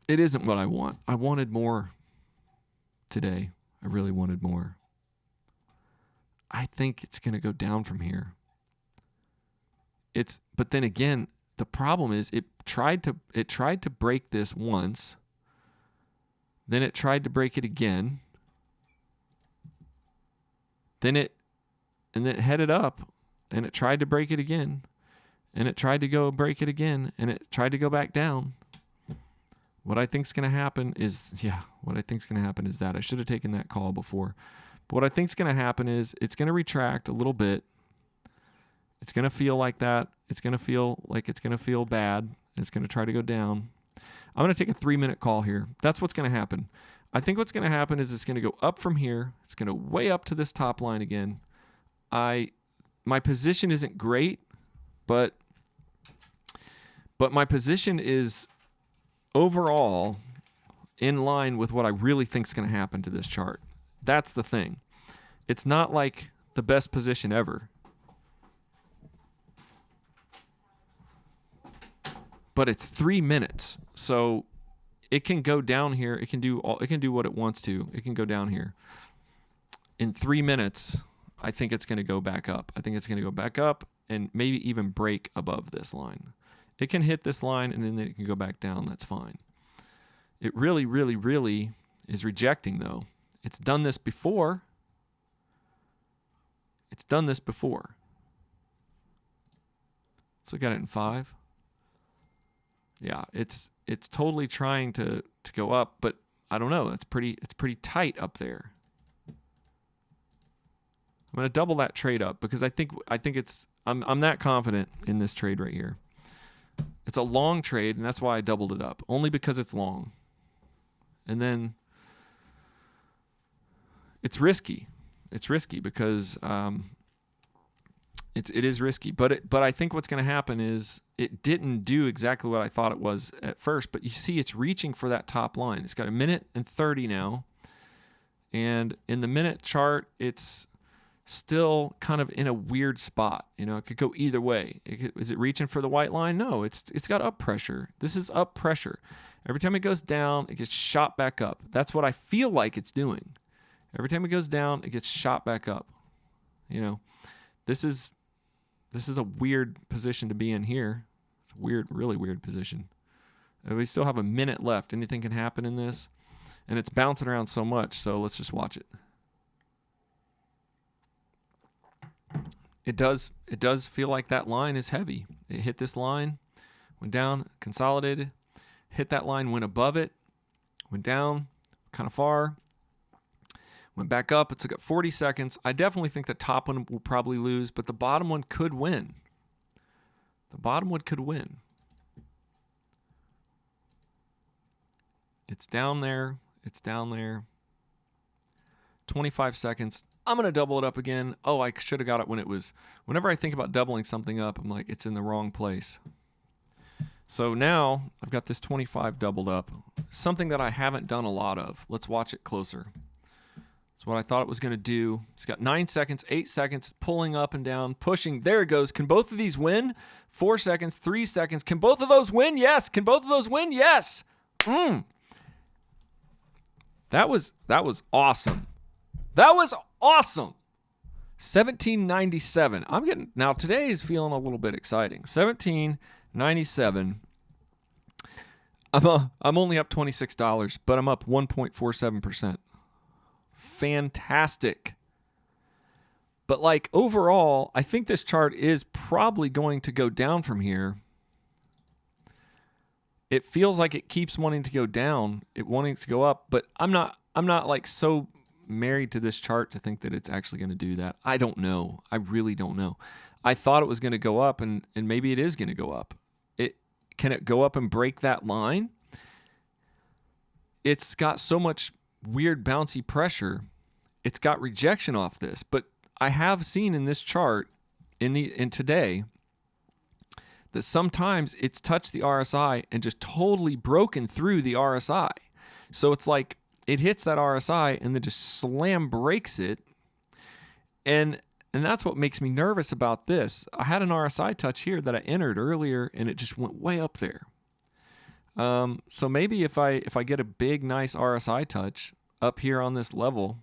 It isn't what I want. I wanted more today. I really wanted more. I think it's going to go down from here. But then again, the problem is it tried to break this once. Then it tried to break it again. Then it headed up and it tried to break it again. And it tried to go break it again and it tried to go back down. What I think is going to happen is that I should have taken that call before. But what I think is going to happen is it's going to retract a little bit. It's going to feel like that. It's going to feel like it's going to feel bad. It's going to try to go down. I'm going to take a 3-minute call here. That's what's going to happen. I think what's going to happen is it's going to go up from here. It's going to way up to this top line again. My position isn't great, but my position is overall in line with what I really think is going to happen to this chart. That's the thing. It's not like the best position ever. But it's 3 minutes. So it can go down here. It can do what it wants to. It can go down here. In 3 minutes, I think it's going to go back up. I think it's going to go back up and maybe even break above this line. It can hit this line and then it can go back down. That's fine. It really, really, really is rejecting though. It's done this before. Let's look at it in 5. Yeah, it's totally trying to go up, but I don't know. It's pretty tight up there. I'm going to double that trade up because I think I'm that confident in this trade right here. It's a long trade, and that's why I doubled it up, only because it's long. And then it's risky. It's risky because it is risky. But I think what's going to happen is it didn't do exactly what I thought it was at first. But you see, it's reaching for that top line. It's got 1:30 now, and in the minute chart, it's still kind of in a weird spot. You know, it could go either way. Is it reaching for the white line? No, it's got up pressure. This is up pressure. Every time it goes down, it gets shot back up. That's what I feel like it's doing. Every time it goes down, it gets shot back up. You know, this is a weird position to be in here. It's a weird, really weird position. We still have a minute left. Anything can happen in this. And it's bouncing around so much, so let's just watch it. It does feel like that line is heavy. It hit this line, went down, consolidated, hit that line, went above it, went down kind of far, went back up. It took up 40 seconds. I definitely think the top one will probably lose, but the bottom one could win. The bottom one could win. It's down there. It's down there. 25 seconds. I'm going to double it up again. Oh, I should have got it when it was... Whenever I think about doubling something up, I'm like, it's in the wrong place. So now I've got this 25 doubled up. Something that I haven't done a lot of. Let's watch it closer. That's what I thought it was going to do. It's got 9 seconds, 8 seconds, pulling up and down, pushing. There it goes. Can both of these win? 4 seconds, 3 seconds. Can both of those win? Yes. Can both of those win? Yes. That was awesome. That was awesome. 1797. Now today is feeling a little bit exciting. 1797. I'm only up $26, but I'm up 1.47%. Fantastic. But like overall, I think this chart is probably going to go down from here. It feels like it keeps wanting to go down, wanting to go up, but I'm not like so married to this chart to think that it's actually going to do that. I don't know. I really don't know. I thought it was going to go up, and maybe it is going to go up. Can it go up and break that line? It's got so much weird bouncy pressure. It's got rejection off this, but I have seen in this chart in today that sometimes it's touched the RSI and just totally broken through the RSI. So it's like it hits that RSI and then just slam breaks it. And that's what makes me nervous about this. I had an RSI touch here that I entered earlier, and it just went way up there. So maybe if I get a big, nice RSI touch up here on this level,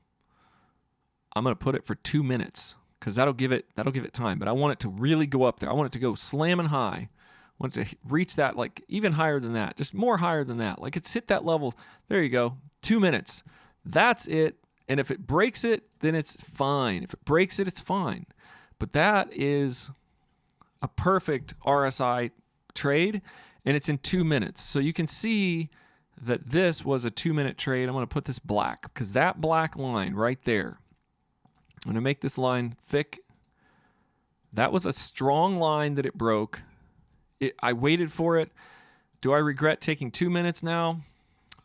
I'm going to put it for 2 minutes because that'll give it time. But I want it to really go up there. I want it to go slamming high. I want it to reach that, like even higher than that, just more higher than that. Like it's hit that level. There you go. 2 minutes. That's it. And if it breaks it, then it's fine. If it breaks it, it's fine. But that is a perfect RSI trade, and it's in 2 minutes. So you can see that this was a 2 minute trade. I'm going to put this black because that black line right there, I'm going to make this line thick. That was a strong line that it broke. I waited for it. Do I regret taking 2 minutes now?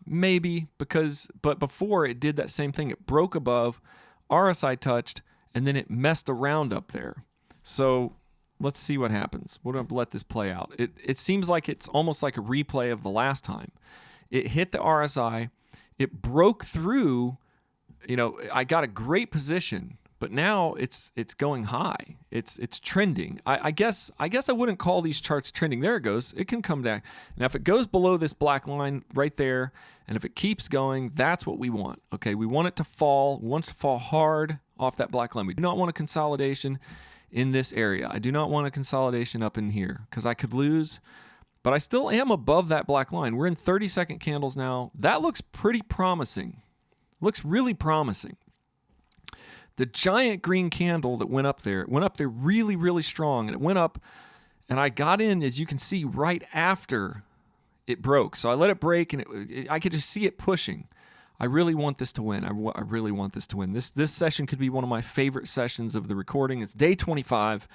Maybe, but before it did that same thing. It broke above, RSI touched, and then it messed around up there. So let's see what happens. We're going to let this play out. It seems like it's almost like a replay of the last time. It hit the RSI. It broke through. I got a great position, but now it's going high. It's trending. I guess I wouldn't call these charts trending. There it goes. It can come down. Now, if it goes below this black line right there, and if it keeps going, that's what we want. Okay, we want it to fall. We want it to fall hard off that black line. We do not want a consolidation in this area. I do not want a consolidation up in here because I could lose, but I still am above that black line. We're in 30-second candles now. That looks pretty promising. Looks really promising. The giant green candle that went up there really, really strong, and it went up, and I got in, as you can see, right after it broke. So I let it break, and I could just see it pushing. I really want this to win. I really want this to win. This session could be one of my favorite sessions of the recording. It's day 25,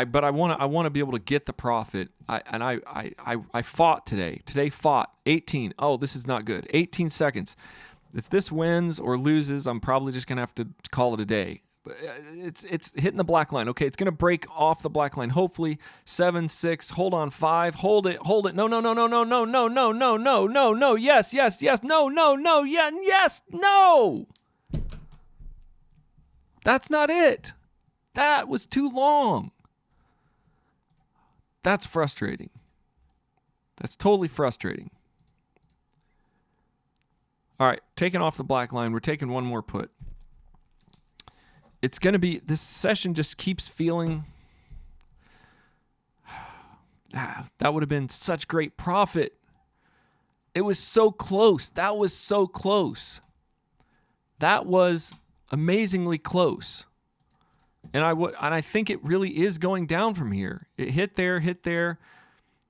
but I want to be able to get the profit. I fought today. Today fought 18. Oh, this is not good. 18 seconds. If this wins or loses, I'm probably just going to have to call it a day. But it's hitting the black line. Okay, it's going to break off the black line. Hopefully 7, 6, hold on, 5, hold it. No. Yes. No. Yeah, yes, no. That's not it. That was too long. That's frustrating. That's totally frustrating. All right, taking off the black line, we're taking one more put. It's going to be, this session just keeps feeling, that would have been such great profit. It was so close. That was so close. That was amazingly close. And I think it really is going down from here. It hit there.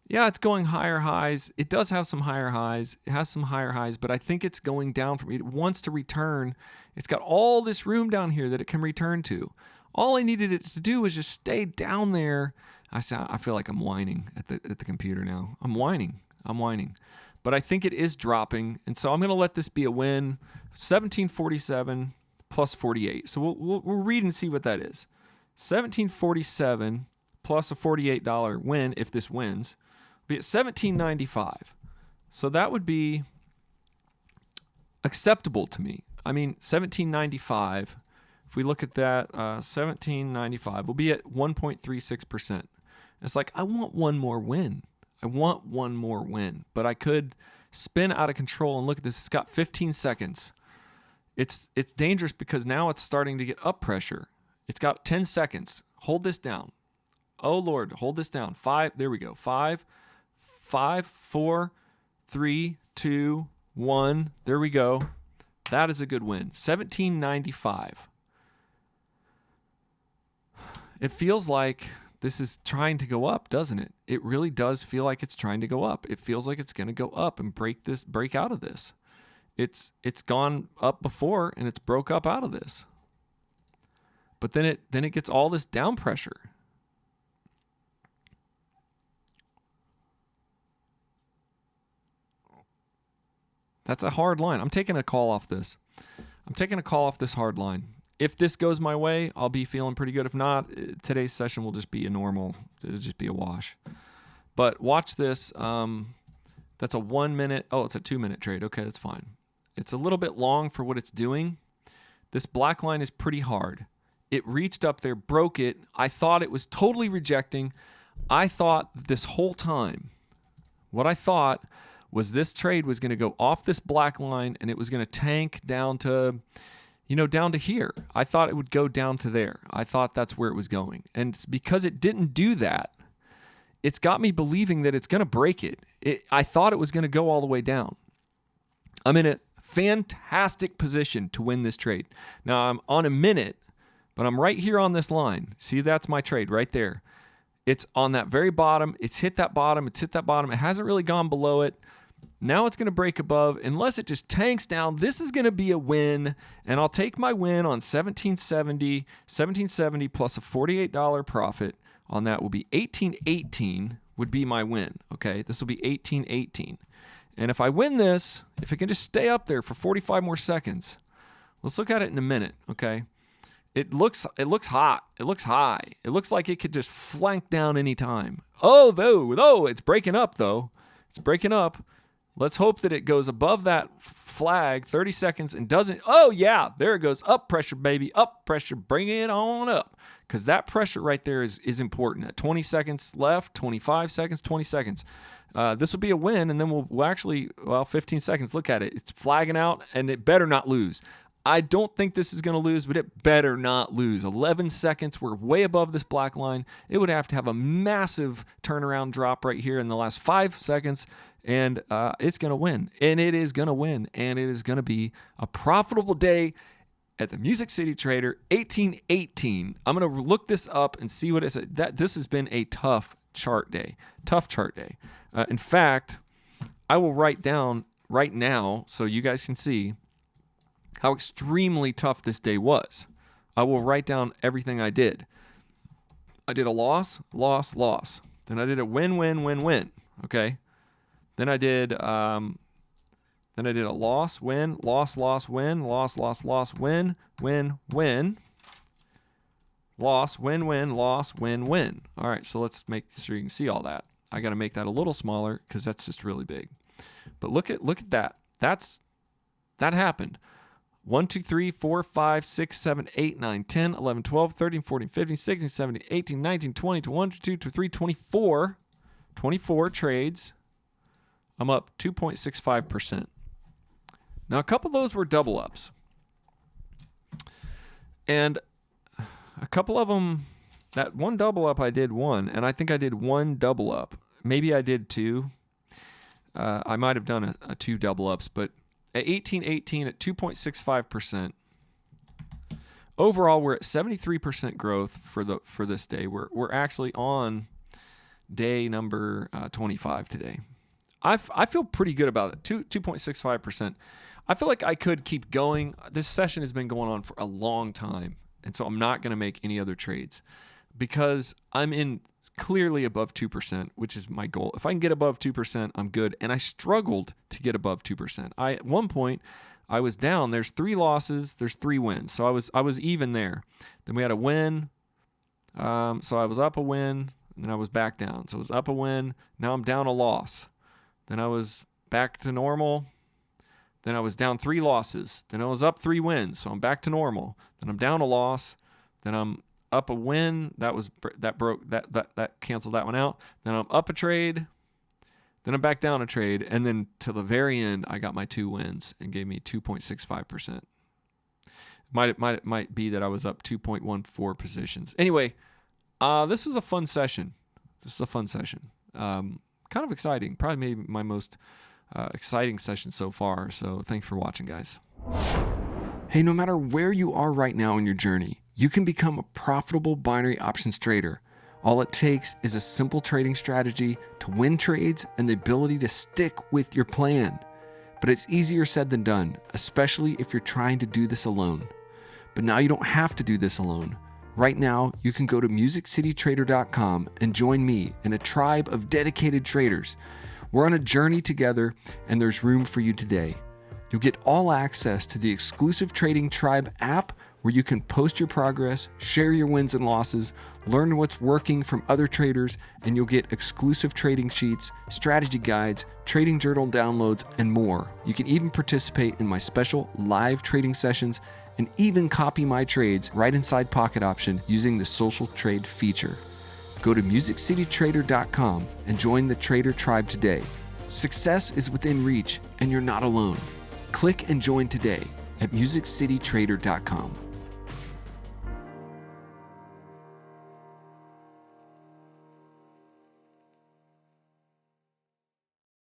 Yeah, it's going higher highs. It does have some higher highs. It has some higher highs, but I think it's going down from it. It wants to return. It's got all this room down here that it can return to. All I needed it to do was just stay down there. I feel like I'm whining at the computer now. I'm whining. But I think it is dropping, and so I'm going to let this be a win. 1747 plus 48. So we'll read and see what that is. 1747 plus a $48 win if this wins. Be at 1795. So that would be acceptable to me. I mean, 1795, if we look at that, 1795, we'll be at 1.36%. It's like, I want one more win. But I could spin out of control and look at this. It's got 15 seconds. It's dangerous because now it's starting to get up pressure. It's got 10 seconds. Hold this down. Oh, Lord, hold this down. 5, there we go. 5, 4, 3, 2, 1. There we go. That is a good win. 1795. It feels like this is trying to go up, doesn't it? It really does feel like it's trying to go up. It feels like it's going to go up and break out of this. It's gone up before and it's broke up out of this. But then it gets all this down pressure. That's a hard line. I'm taking a call off this. Hard line. If this goes my way, I'll be feeling pretty good. If not, today's session will just be it'll just be a wash. But watch this. That's a 1 minute. Oh, it's a 2 minute trade. Okay, that's fine. It's a little bit long for what it's doing. This black line is pretty hard. It reached up there, broke it. I thought it was totally rejecting. I thought this whole time, what I thought was this trade was going to go off this black line and it was going to tank down to, down to here. I thought it would go down to there. I thought that's where it was going. And it's because it didn't do that, it's got me believing that it's going to break it. I thought it was going to go all the way down. I'm in a fantastic position to win this trade. Now I'm on a minute, but I'm right here on this line. See, that's my trade right there. It's on that very bottom. It's hit that bottom. It's hit that bottom. It hasn't really gone below it. Now it's going to break above. Unless it just tanks down, this is going to be a win. And I'll take my win on 1770. 1770 plus a $48 profit on that will be 1818 would be my win. Okay, this will be 1818. And if I win this, if it can just stay up there for 45 more seconds, let's look at it in a minute, okay? It looks hot. It looks high. It looks like it could just flank down any time. Oh, it's breaking up, though. It's breaking up. Let's hope that it goes above that flag 30 seconds and doesn't. Oh, yeah, there it goes. Up pressure, baby. Up pressure. Bring it on up. Because that pressure right there is important. At 20 seconds left, 25 seconds, 20 seconds. This will be a win, and then we'll actually, 15 seconds. Look at it. It's flagging out, and it better not lose. I don't think this is going to lose, but it better not lose. 11 seconds. We're way above this black line. It would have to have a massive turnaround drop right here in the last 5 seconds, and it's going to win. And it is going to win, and it is going to be a profitable day at the Music City Trader, 1818. I'm going to look this up and see what it says. This has been a tough chart day. In fact, I will write down right now so you guys can see how extremely tough this day was. I will write down everything I did. I did a loss. Then I did a win. Okay. Then I did a loss, win, loss, win, loss, win, loss, win, loss, win. All right, so let's make sure you can see all that. I got to make that a little smaller because that's just really big. But look at that. That happened. 1, 2, 3, 4, 5, 6, 7, 8, 9, 10, 11, 12, 13, 14, 15, 16, 17, 18, 19, 20, 21, 22, 23, 24. 24 trades. I'm up 2.65%. Now, a couple of those were double ups. And a couple of them, that one double up I did one, and I think I did one double up. Maybe I did two. I might have done a two double ups, but at 1818 at 2.65%. Overall, we're at 73% growth for this day. We're actually on day number 25 today. I feel pretty good about it. 2.65%. I feel like I could keep going. This session has been going on for a long time, and so I'm not going to make any other trades because I'm in clearly above 2%, which is my goal. If I can get above 2%, I'm good. And I struggled to get above 2%. At one point, I was down. There's 3 losses. There's 3 wins. So I was even there. Then we had a win. So I was up a win, and then I was back down. So it was up a win. Now I'm down a loss. Then I was back to normal. Then I was down 3 losses. Then I was up 3 wins. So I'm back to normal. Then I'm down a loss. Then I'm up a win. That canceled that one out. Then I'm up a trade. Then I'm back down a trade. And then to the very end, I got my 2 wins and gave me 2.65%. Might be that I was up 2.14 positions. Anyway, this was a fun session. Kind of exciting. Probably maybe my most exciting session so far. So thanks for watching, guys. Hey, no matter where you are right now in your journey, you can become a profitable binary options trader. All it takes is a simple trading strategy to win trades and the ability to stick with your plan. But it's easier said than done, especially if you're trying to do this alone. But now you don't have to do this alone. Right now, you can go to musiccitytrader.com and join me in a tribe of dedicated traders. We're on a journey together, and there's room for you today. You'll get all access to the exclusive Trading Tribe app, where you can post your progress, share your wins and losses, learn what's working from other traders, and you'll get exclusive trading sheets, strategy guides, trading journal downloads, and more. You can even participate in my special live trading sessions and even copy my trades right inside Pocket Option using the Social Trade feature. Go to MusicCityTrader.com and join the Trader Tribe today. Success is within reach, and you're not alone. Click and join today at MusicCityTrader.com.